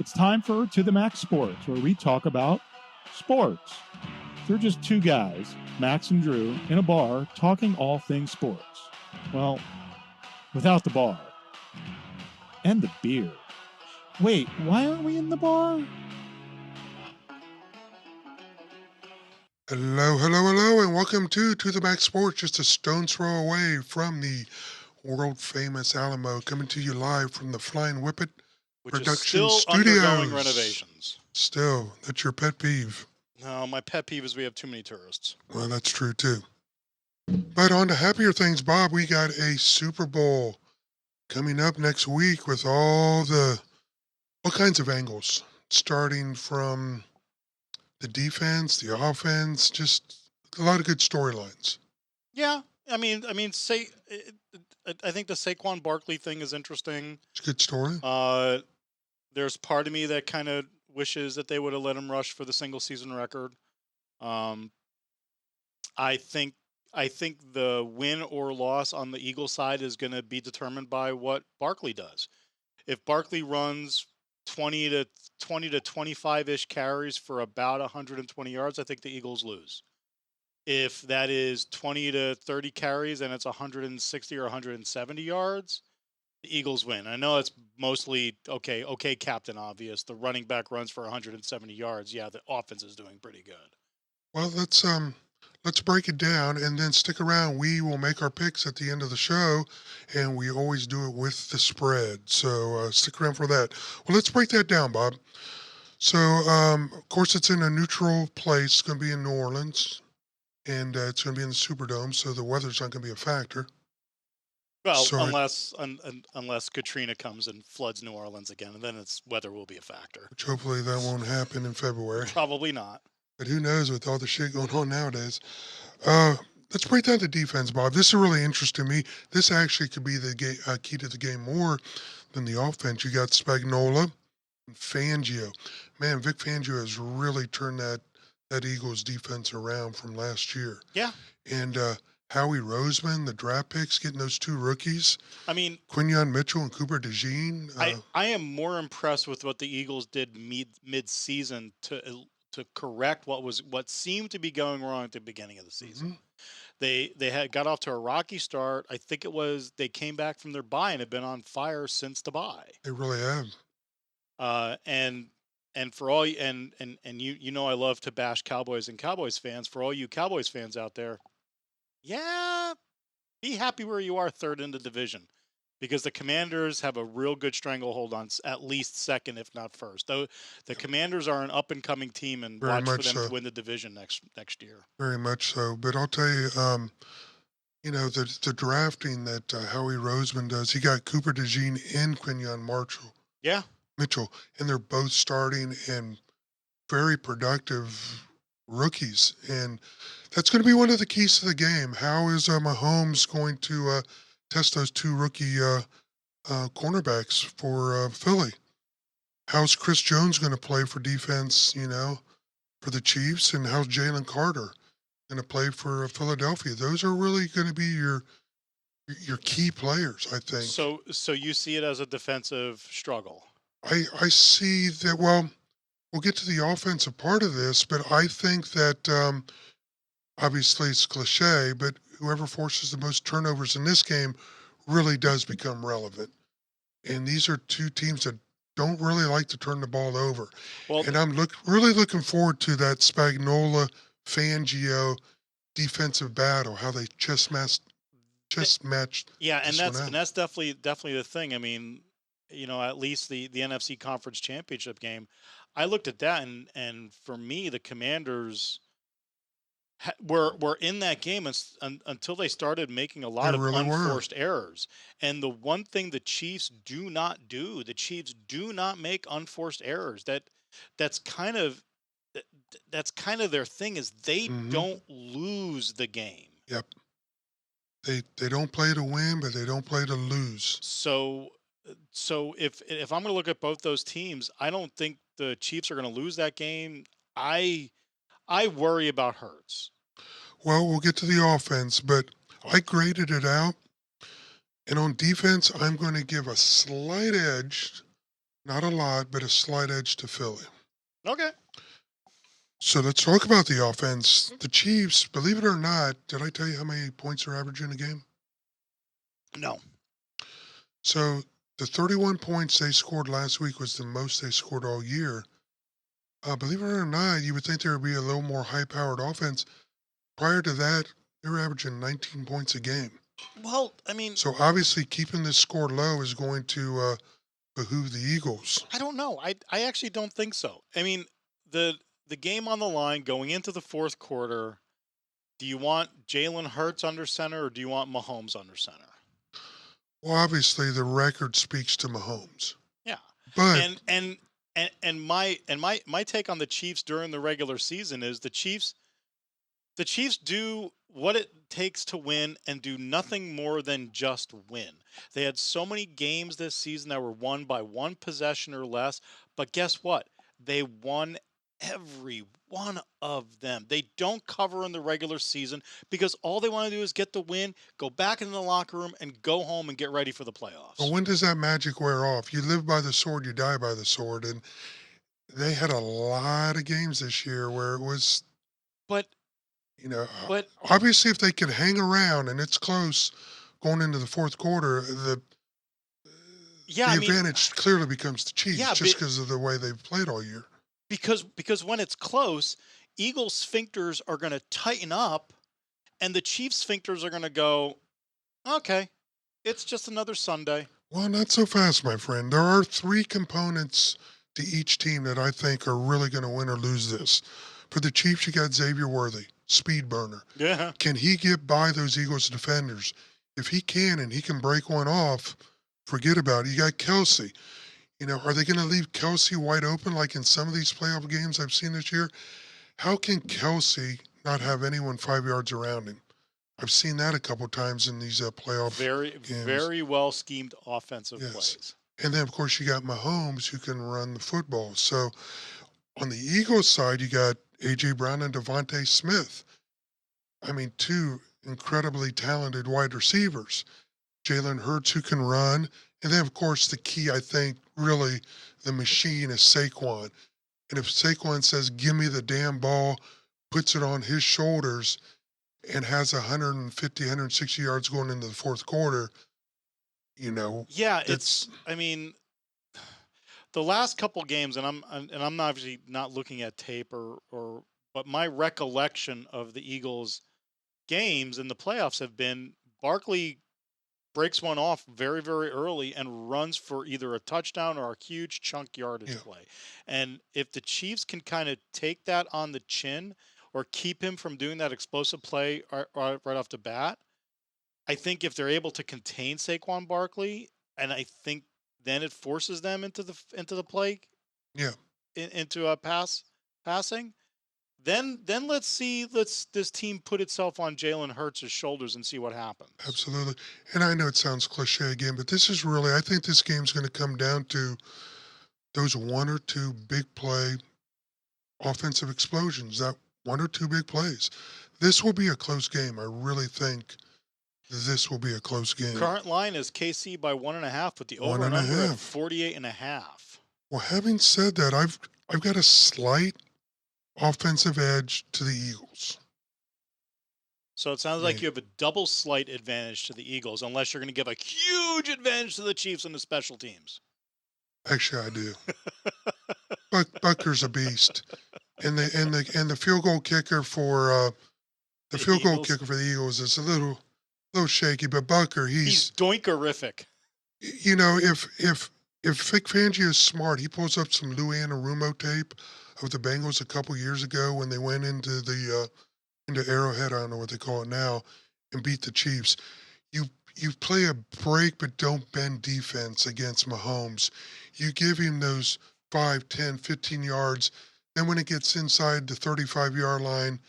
It's time for To the Max Sports, where we talk about sports. They're just two guys, Max and Drew, in a bar talking all things sports. Well, without the bar. And the beer. Wait, why aren't we in the bar? Hello, and welcome to the Max Sports, just a stone's throw away from the world-famous Alamo, coming to you live from the Flying Whippet Which is Production still undergoing Studios. renovations. Still, that's your pet peeve. No, my pet peeve is we have too many tourists. Well, that's true too. But on to happier things, Bob, we got a Super Bowl coming up next week with all kinds of angles, starting from the defense, the offense, just a lot of good storylines. Yeah, I mean, say, I think the Saquon Barkley thing is interesting. It's a good story. There's part of me that kind of wishes that they would have let him rush for the single season record. I think the win or loss on the Eagles side is going to be determined by what Barkley does. If Barkley runs 20 to 25-ish carries for about 120 yards, I think the Eagles lose. If that is 20 to 30 carries and it's 160 or 170 yards, the Eagles win. I know it's mostly okay, Captain Obvious. The running back runs for 170 yards. Yeah, the offense is doing pretty good. Well, let's break it down and then stick around. We will make our picks at the end of the show, and we always do it with the spread. So stick around for that. Well, let's break that down, Bob. So, of course, it's in a neutral place. It's going to be in New Orleans, and it's going to be in the Superdome, so the weather's not going to be a factor. Well, Sorry. unless Katrina comes and floods New Orleans again, and then its weather will be a factor. Which hopefully that won't happen in February. Probably not. But who knows with all the shit going on nowadays. Let's break down the defense, Bob. This is really interesting to me. This actually could be the key to the game more than the offense. You got Spagnuolo and Fangio. Man, Vic Fangio has really turned that Eagles defense around from last year. Yeah. And Howie Roseman, the draft picks, getting those two rookies. I mean, Quinyon Mitchell and Cooper DeJean. I am more impressed with what the Eagles did mid-season to correct what seemed to be going wrong at the beginning of the season. Mm-hmm. They had got off to a rocky start. I think it was they came back from their bye and have been on fire since the bye. They really have. And for all and you know I love to bash Cowboys and Cowboys fans. For all you Cowboys fans out there, yeah, be happy where you are, third in the division, because the Commanders have a real good stranglehold on at least second, if not first. Though the Commanders are an up-and-coming team, and Very watch for them so. to win the division next year. Very much so. But I'll tell you, the drafting that Howie Roseman does, he got Cooper DeJean and Quinyon Mitchell, and they're both starting and very productive rookies. And that's going to be one of the keys to the game. How is Mahomes going to test those two rookie cornerbacks for Philly? How's Chris Jones going to play for defense, for the Chiefs? And how's Jalen Carter going to play for Philadelphia? Those are really going to be your key players, I think. So you see it as a defensive struggle? I see that. Well, we'll get to the offensive part of this, but I think that obviously it's cliche, but whoever forces the most turnovers in this game really does become relevant. And these are two teams that don't really like to turn the ball over. Well, and I'm really looking forward to that Spagnuolo Fangio defensive battle, how they chess matched. Yeah, and that's definitely the thing. I mean, at least the NFC Conference Championship game, I looked at that, and for me, the Commanders were in that game until they started making a lot of unforced errors. And the one thing the Chiefs do not do, the Chiefs do not make unforced errors. That's kind of their thing, is they don't lose the game. Yep. They don't play to win, but they don't play to lose. So if I'm going to look at both those teams, I don't think the Chiefs are going to lose that game. I worry about Hurts. Well, we'll get to the offense, but I graded it out. And on defense, I'm going to give a slight edge Not a lot, but a slight edge to Philly. Okay. So let's talk about the offense. The Chiefs, believe it or not, did I tell you how many points they're averaging a game? No. So the 31 points they scored last week was the most they scored all year. Believe it or not, you would think there would be a little more high-powered offense. Prior to that, they were averaging 19 points a game. Well, I mean, so obviously keeping this score low is going to behoove the Eagles. I don't know. I actually don't think so. I mean, the game on the line going into the fourth quarter. Do you want Jalen Hurts under center or do you want Mahomes under center? Well, obviously the record speaks to Mahomes. Yeah, but and my take on the Chiefs during the regular season is the Chiefs do what it takes to win and do nothing more than just win. They had so many games this season that were won by one possession or less, but guess what? They won every one of them. They don't cover in the regular season because all they want to do is get the win, go back in the locker room, and go home and get ready for the playoffs. Well, when does that magic wear off? You live by the sword, you die by the sword. And they had a lot of games this year where it was, But obviously if they could hang around and it's close going into the fourth quarter, the advantage clearly becomes the Chiefs just because of the way they've played all year. Because when it's close, Eagles sphincters are going to tighten up, and the Chiefs sphincters are going to go, okay, it's just another Sunday. Well, not so fast, my friend. There are three components to each team that I think are really going to win or lose this. For the Chiefs, you got Xavier Worthy, speed burner. Yeah. Can he get by those Eagles defenders? If he can and he can break one off, forget about it. You got Kelsey. Are they going to leave Kelsey wide open like in some of these playoff games I've seen this year? How can Kelsey not have anyone 5 yards around him? I've seen that a couple times in these playoff games. Very well schemed offensive plays. And then, of course, you got Mahomes who can run the football. So on the Eagles side, you got A.J. Brown and Devontae Smith. I mean, two incredibly talented wide receivers. Jalen Hurts who can run. And then, of course, the key, I think, really the machine is Saquon. And if Saquon says, give me the damn ball, puts it on his shoulders, and has 150, 160 yards going into the fourth quarter, Yeah, I mean, the last couple games, and I'm obviously not looking at tape but my recollection of the Eagles games in the playoffs have been Barkley breaks one off very, very early and runs for either a touchdown or a huge chunk yardage play. And if the Chiefs can kind of take that on the chin or keep him from doing that explosive play right off the bat, I think if they're able to contain Saquon Barkley, and I think then it forces them into the play, into a passing. Then let's see this team put itself on Jalen Hurts' shoulders and see what happens. Absolutely. And I know it sounds cliche again, but this is really, I think this game's going to come down to those one or two big play offensive explosions, that one or two big plays. This will be a close game. I really think this will be a close game. Current line is KC by 1.5 with the over and under at 48.5. Well, having said that, I've got a slight offensive edge to the Eagles. So it sounds like you have a double slight advantage to the Eagles, unless you're going to give a huge advantage to the Chiefs in the special teams. Actually, I do. Bucker's a beast, and the field goal kicker for the Eagles is a little shaky, but Bucker, he's doinkerific. If Vic Fangio is smart, he pulls up some Lou Anarumo tape of the Bengals a couple years ago when they went into Arrowhead, I don't know what they call it now, and beat the Chiefs. You play a break but don't bend defense against Mahomes. You give him those 5, 10, 15 yards. Then when it gets inside the 35-yard line,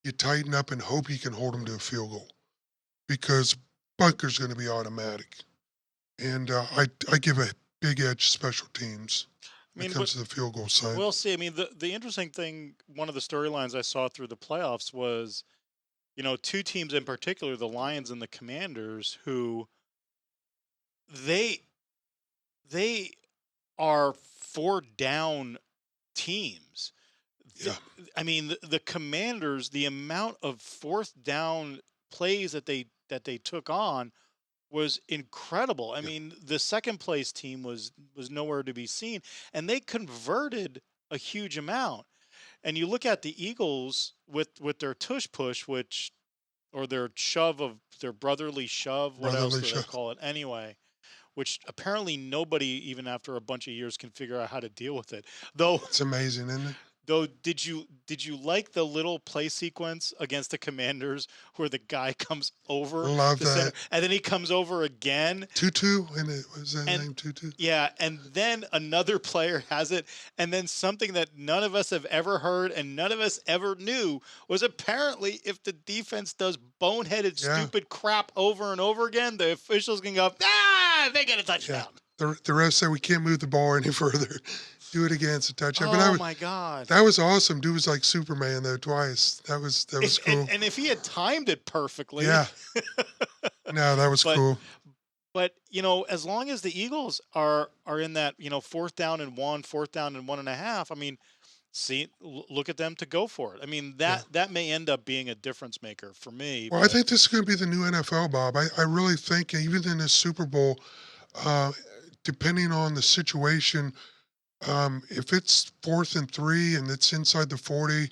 you tighten up and hope he can hold him to a field goal, because Bunker's going to be automatic. And I give a big edge special teams when it comes to the field goal side. We'll see. I mean, the interesting thing, one of the storylines I saw through the playoffs was, two teams in particular, the Lions and the Commanders, who they are 4-down teams. Yeah. I mean, the Commanders, the amount of fourth down plays that they took on was incredible. I mean, the second place team was nowhere to be seen, and they converted a huge amount. And you look at the Eagles with their tush push, or their their brotherly shove, what else do they call it anyway? Which apparently nobody, even after a bunch of years, can figure out how to deal with it. Though It's amazing, isn't it? Though, did you like the little play sequence against the Commanders where the guy comes over Love the that. center, and then he comes over again? Tutu, and it was that name Tutu. Yeah, and then another player has it, and then something that none of us have ever heard and none of us ever knew was apparently if the defense does boneheaded, stupid crap over and over again, the officials can go, they get a touchdown. Yeah. The ref said we can't move the ball any further. Do it again, it's a touchdown. Oh my God, that was awesome. Dude was like Superman though, twice. That was cool. And if he had timed it perfectly, yeah. No, that was cool. But as long as the Eagles are in that 4th down and 1, 4th down and 1.5, I mean, look at them to go for it. I mean that may end up being a difference maker for me. Well, I think this is going to be the new NFL, Bob. I really think even in this Super Bowl, depending on the situation. If it's 4th and 3 and it's inside the 40,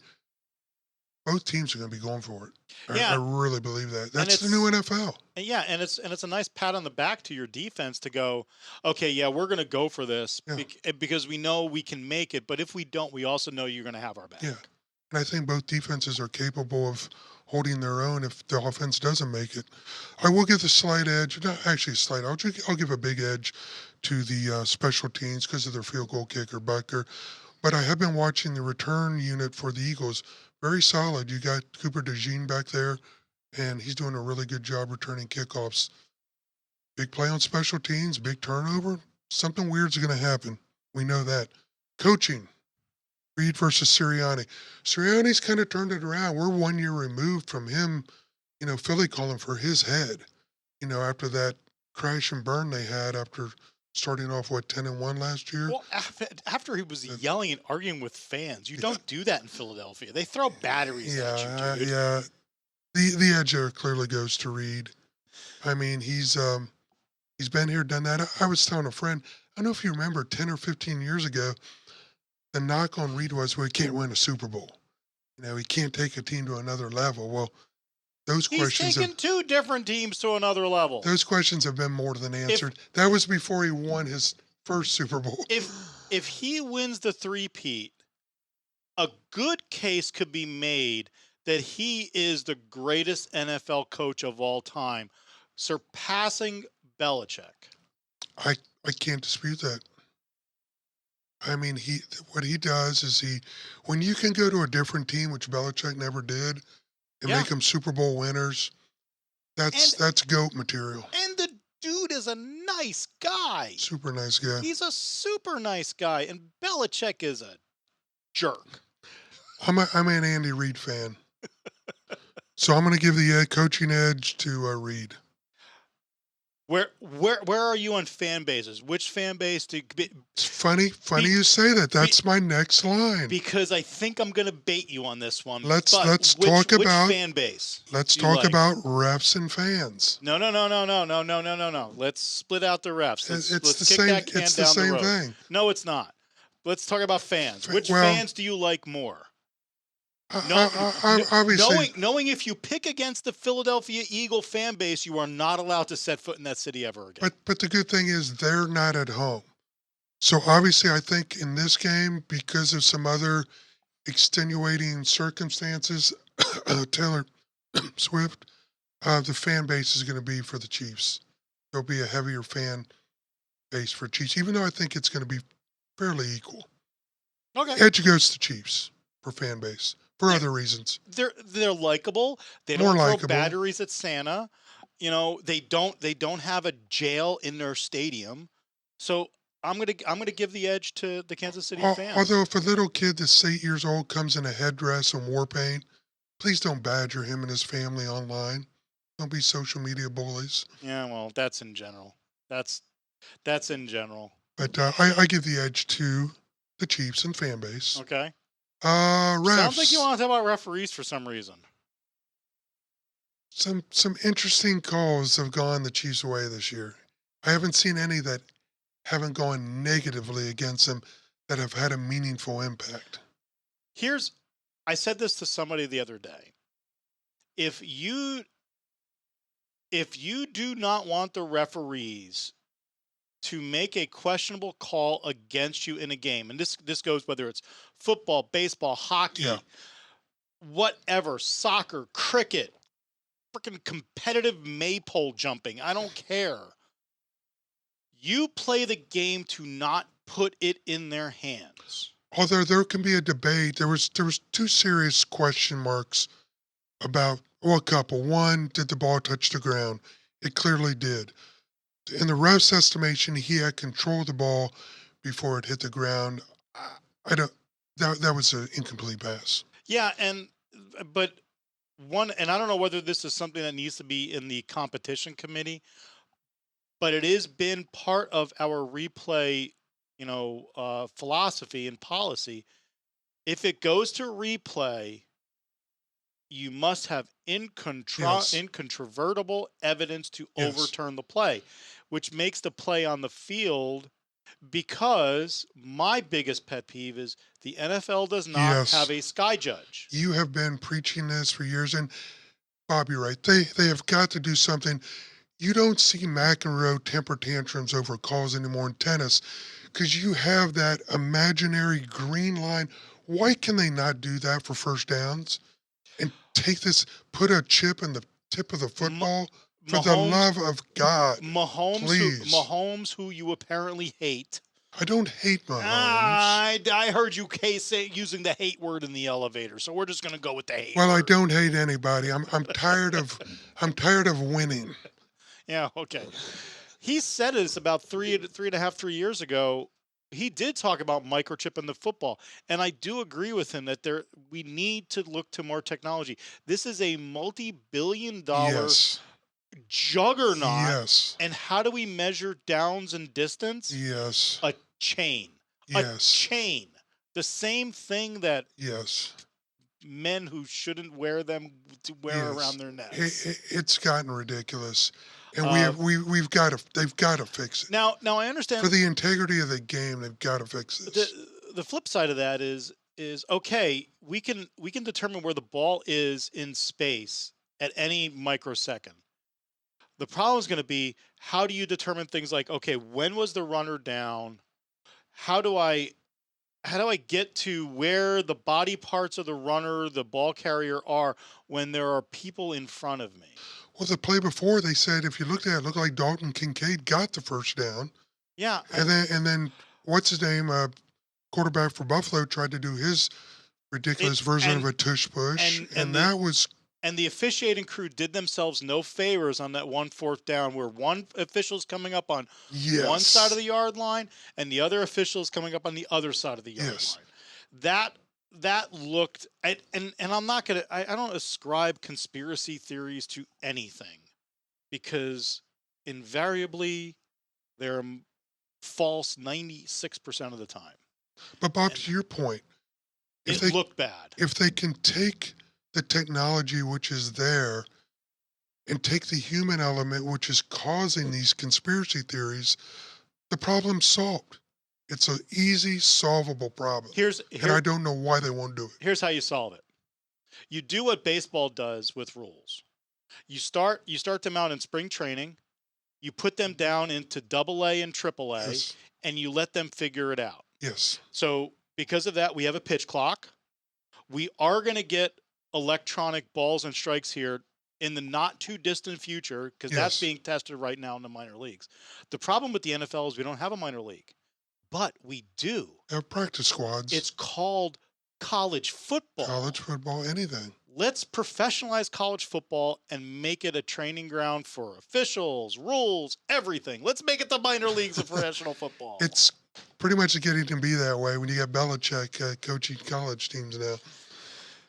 both teams are going to be going for it. I really believe that. That's the new NFL. And it's a nice pat on the back to your defense to go, okay, we're going to go for this because we know we can make it. But if we don't, we also know you're going to have our back. Yeah, and I think both defenses are capable of holding their own if the offense doesn't make it. I will give the slight edge, not actually a slight, I'll give a big edge to the special teams because of their field goal kicker, Bucker. But I have been watching the return unit for the Eagles. Very solid. You got Cooper DeJean back there, and he's doing a really good job returning kickoffs. Big play on special teams, big turnover. Something weird's going to happen. We know that. Coaching. Reed versus Sirianni. Sirianni's kind of turned it around. We're 1 year removed from him, Philly calling for his head, after that crash and burn they had after starting off, 10-1 last year? Well, after he was yelling and arguing with fans. You don't do that in Philadelphia. They throw batteries at you, dude. Yeah. The edge there clearly goes to Reed. I mean, he's been here, done that. I was telling a friend, I don't know if you remember 10 or 15 years ago, the knock on Reed was, well, he can't win a Super Bowl. He can't take a team to another level. Well, those questions. He's taken 2 different teams to another level. Those questions have been more than answered. That was before he won his first Super Bowl. If he wins the three-peat, a good case could be made that he is the greatest NFL coach of all time, surpassing Belichick. I can't dispute that. I mean, what he does is when you can go to a different team, which Belichick never did, and make them Super Bowl winners, that's GOAT material. And the dude is a nice guy. Super nice guy. He's a super nice guy, and Belichick is a jerk. I'm an Andy Reid fan. So I'm going to give the coaching edge to Reid. Where are you on fan bases? Which fan base do you... It's funny you say that. That's my next line. Because I think I'm going to bait you on this one. Let's talk about which fan base. Let's talk about refs and fans. No. Let's split out the refs. Let's kick that can it's down the same road. thing. No, it's not. Let's talk about fans. Which fans do you like more? Obviously, knowing if you pick against the Philadelphia Eagle fan base, you are not allowed to set foot in that city ever again. But the good thing is they're not at home. So obviously, I think in this game, because of some other extenuating circumstances, Taylor Swift, the fan base is going to be for the Chiefs. There'll be a heavier fan base for Chiefs, even though I think it's going to be fairly equal. Okay. Edge goes to Chiefs for fan base. For other reasons. They're likable. They don't throw batteries at Santa. They don't have a jail in their stadium. So I'm gonna give the edge to the Kansas City fans. Although if a little kid that's 8 years old comes in a headdress and war paint, please don't badger him and his family online. Don't be social media bullies. Yeah, well, that's in general. That's in general. But I give the edge to the Chiefs and fan base. Okay. Refs. Sounds like you want to talk about referees for some reason. Some interesting calls have gone the Chiefs' way this year. I haven't seen any that haven't gone negatively against them that have had a meaningful impact. I said this to somebody the other day. If you do not want the referees to make a questionable call against you in a game, and this goes whether it's football, baseball, hockey, whatever, soccer, cricket, freaking competitive maypole jumping, I don't care. You play the game to not put it in their hands. Although there can be a debate, there was 2 serious question marks about a couple. One, did the ball touch the ground? It clearly did. In the ref's estimation, he had control of the ball before it hit the ground. I don't. That was an incomplete pass. Yeah, but I don't know whether this is something that needs to be in the competition committee, but it has been part of our replay, philosophy and policy. If it goes to replay, you must have incontrovertible evidence to overturn the play, which makes the play on the field. Because my biggest pet peeve is the NFL does not have a sky judge. You have been preaching this for years, and Bob, you're right. They have got to do something. You don't see McEnroe temper tantrums over calls anymore in tennis because you have that imaginary green line. Why can they not do that for first downs and put a chip in the tip of the football? For the love of God, Mahomes, who you apparently hate. I don't hate Mahomes. I heard you using the hate word in the elevator, so we're just going to go with the hate. Well, word. I don't hate anybody. I'm tired of winning. Yeah, okay. He said this about 3 years ago. He did talk about microchip in the football, and I do agree with him that we need to look to more technology. This is a multi-billion-dollar juggernaut. Yes. And how do we measure downs and distance? Yes. A chain. Yes. A chain. The same thing that men who shouldn't wear them to wear around their necks. It's gotten ridiculous. And they've got to fix it. Now I understand for the integrity of the game, they've got to fix this. The flip side of that is okay, we can determine where the ball is in space at any microsecond. The problem is going to be, how do you determine things like, okay, when was the runner down? How do I get to where the body parts of the runner, the ball carrier are when there are people in front of me? Well, the play before, they said if you looked at it, looked like Dalton Kincaid got the first down. Yeah. And then what's his name? Quarterback for Buffalo tried to do his ridiculous version of a tush push, and that was. And the officiating crew did themselves no favors on that 1 4th down, where one official's coming up on one side of the yard line and the other official's coming up on the other side of the yard line. That looked, and I'm not gonna. I don't ascribe conspiracy theories to anything, because invariably they're false 96% of the time. But Bob, to your point, it looked bad. If they can take the technology which is there and take the human element which is causing these conspiracy theories, the problem's solved. It's an easy, solvable problem. And I don't know why they won't do it. Here's how you solve it. You do what baseball does with rules. You start them out in spring training, you put them down into AA and AAA, and you let them figure it out. Yes. So because of that, we have a pitch clock. We are going to get electronic balls and strikes here in the not too distant future, because that's being tested right now in the minor leagues. The problem with the NFL is we don't have a minor league, but we do have practice squads. It's called college football. College football, anything. Let's professionalize college football and make it a training ground for officials, rules, everything. Let's make it the minor leagues of professional football. It's pretty much getting to be that way when you got Belichick coaching college teams now.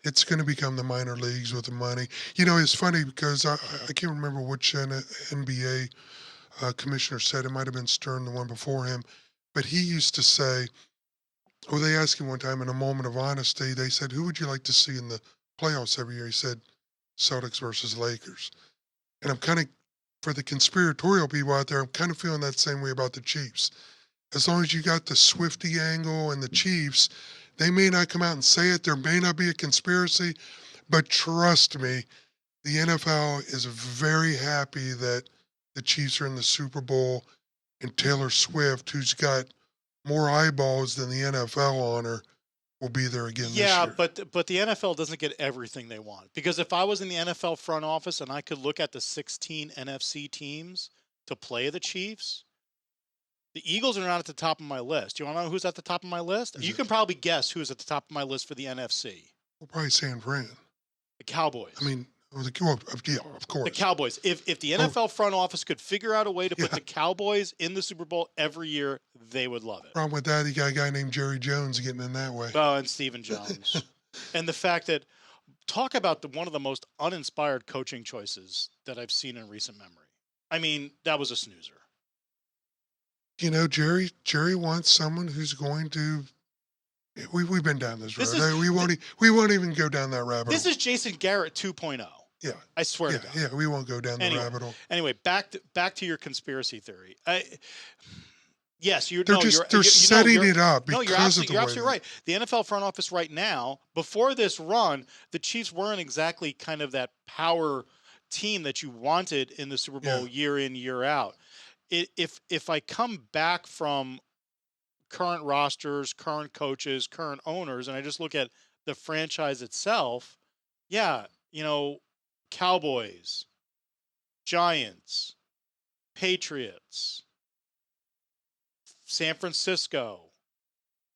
It's going to become the minor leagues with the money. You know, it's funny because I can't remember which NBA commissioner said, it might have been Stern, the one before him, But he used to say, they asked him one time in a moment of honesty, they said, who would you like to see in the playoffs every year? He said, Celtics versus Lakers. And I'm kind of, for the conspiratorial people out there, I'm kind of feeling that same way about the Chiefs. As long as you got the Swifty angle and the Chiefs, they may not come out and say it. There may not be a conspiracy, but trust me, the NFL is very happy that the Chiefs are in the Super Bowl and Taylor Swift, who's got more eyeballs than the NFL on her, will be there again this year. Yeah, but the NFL doesn't get everything they want. Because if I was in the NFL front office and I could look at the 16 NFC teams to play the Chiefs, the Eagles are not at the top of my list. You want to know who's at the top of my list? You can probably guess who's at the top of my list for the NFC. Well, probably San Fran. The Cowboys. I mean, yeah, of course. The Cowboys. If the NFL front office could figure out a way to put the Cowboys in the Super Bowl every year, they would love it. Problem with that, you got a guy named Jerry Jones getting in that way. Oh, and Stephen Jones. And the fact that, talk about one of the most uninspired coaching choices that I've seen in recent memory. I mean, that was a snoozer. You know, Jerry wants someone who's going to. We've been down this road. We won't even go down that rabbit hole. This is Jason Garrett 2.0. Yeah, I swear to God. Yeah, we won't go down the rabbit hole. Anyway, back to your conspiracy theory. Yes, they're setting it up because you're absolutely right. The NFL front office right now, before this run, the Chiefs weren't exactly kind of that power team that you wanted in the Super Bowl year in, year out. If I come back from current rosters, current coaches, current owners, and I just look at the franchise itself, Cowboys, Giants, Patriots, San Francisco.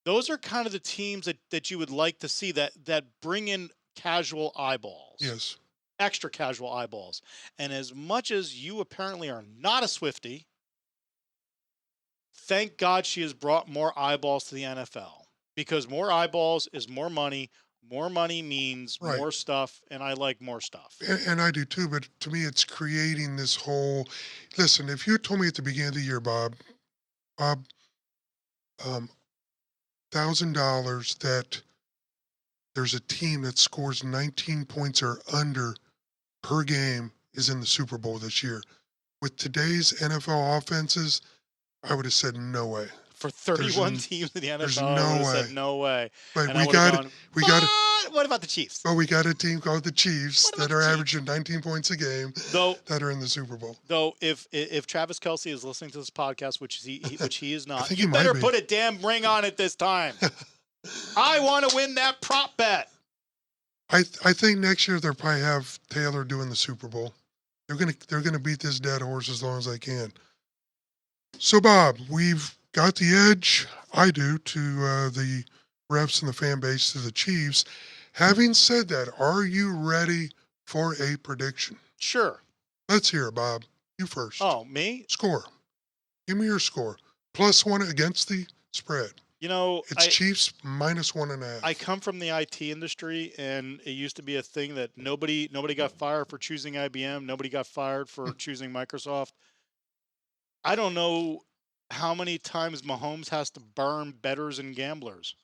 Those are kind of the teams that you would like to see that bring in casual eyeballs. Yes. Extra casual eyeballs. And as much as you apparently are not a Swiftie, thank God she has brought more eyeballs to the NFL, because more eyeballs is more money. More money means more stuff, and I like more stuff. And I do too, but to me, it's creating this whole. Listen, if you told me at the beginning of the year, Bob, $1,000 that there's a team that scores 19 points or under per game is in the Super Bowl this year, with today's NFL offenses, I would have said no way. For 31 teams in the NFL, I would have said no way. But we got what about the Chiefs? Well, we got a team called the Chiefs that are averaging 19 points a game that are in the Super Bowl. Though, if Travis Kelce is listening to this podcast, which he is not, you better put a damn ring on it this time. I want to win that prop bet. I think next year they'll probably have Taylor doing the Super Bowl. They're gonna beat this dead horse as long as they can. So, Bob, we've got the edge, I do, to the refs and the fan base, to the Chiefs. Having said that, are you ready for a prediction? Sure. Let's hear it, Bob. You first. Oh, me? Score. Give me your score. +1 against the spread. It's Chiefs -1.5. I come from the IT industry, and it used to be a thing that nobody got fired for choosing IBM. Nobody got fired for choosing Microsoft. I don't know how many times Mahomes has to burn bettors and gamblers.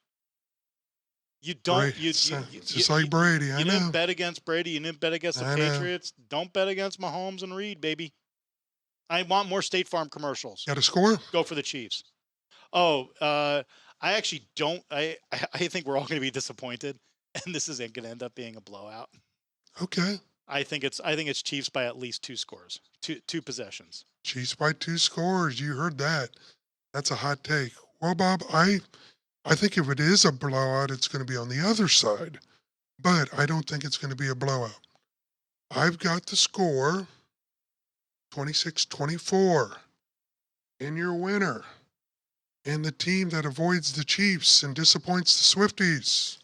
You don't. Just like Brady. I know. You didn't bet against Brady. You didn't bet against the Patriots. Don't bet against Mahomes and Reed, baby. I want more State Farm commercials. Got a score? Go for the Chiefs. Oh, I actually don't. I think we're all going to be disappointed, and this isn't going to end up being a blowout. Okay. I think it's Chiefs by at least 2 scores, two possessions. Chiefs by 2 scores. You heard that. That's a hot take. Well, Bob, I think if it is a blowout, it's going to be on the other side, but I don't think it's going to be a blowout. I've got the score 26-24. And your winner, and the team that avoids the Chiefs and disappoints the Swifties,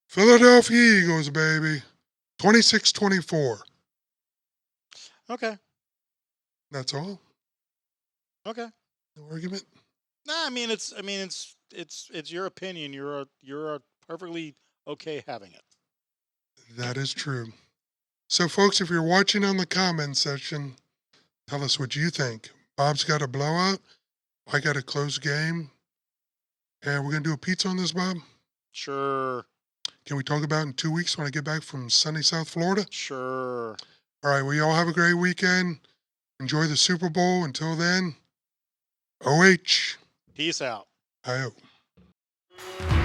Philadelphia Eagles, baby. 26-24. Okay. That's all. Okay. No argument. Nah, I mean it's your opinion. You're perfectly okay having it. That is true. So, folks, if you're watching on the comment section, Tell us what you think. Bob's got a blowout. I got a close game. And we're going to do a pizza on this, Bob? Sure. Can we talk about it in 2 weeks when I get back from sunny South Florida? Sure. All right. Well, y'all have a great weekend. Enjoy the Super Bowl. Until then, OH. Peace out. I hope.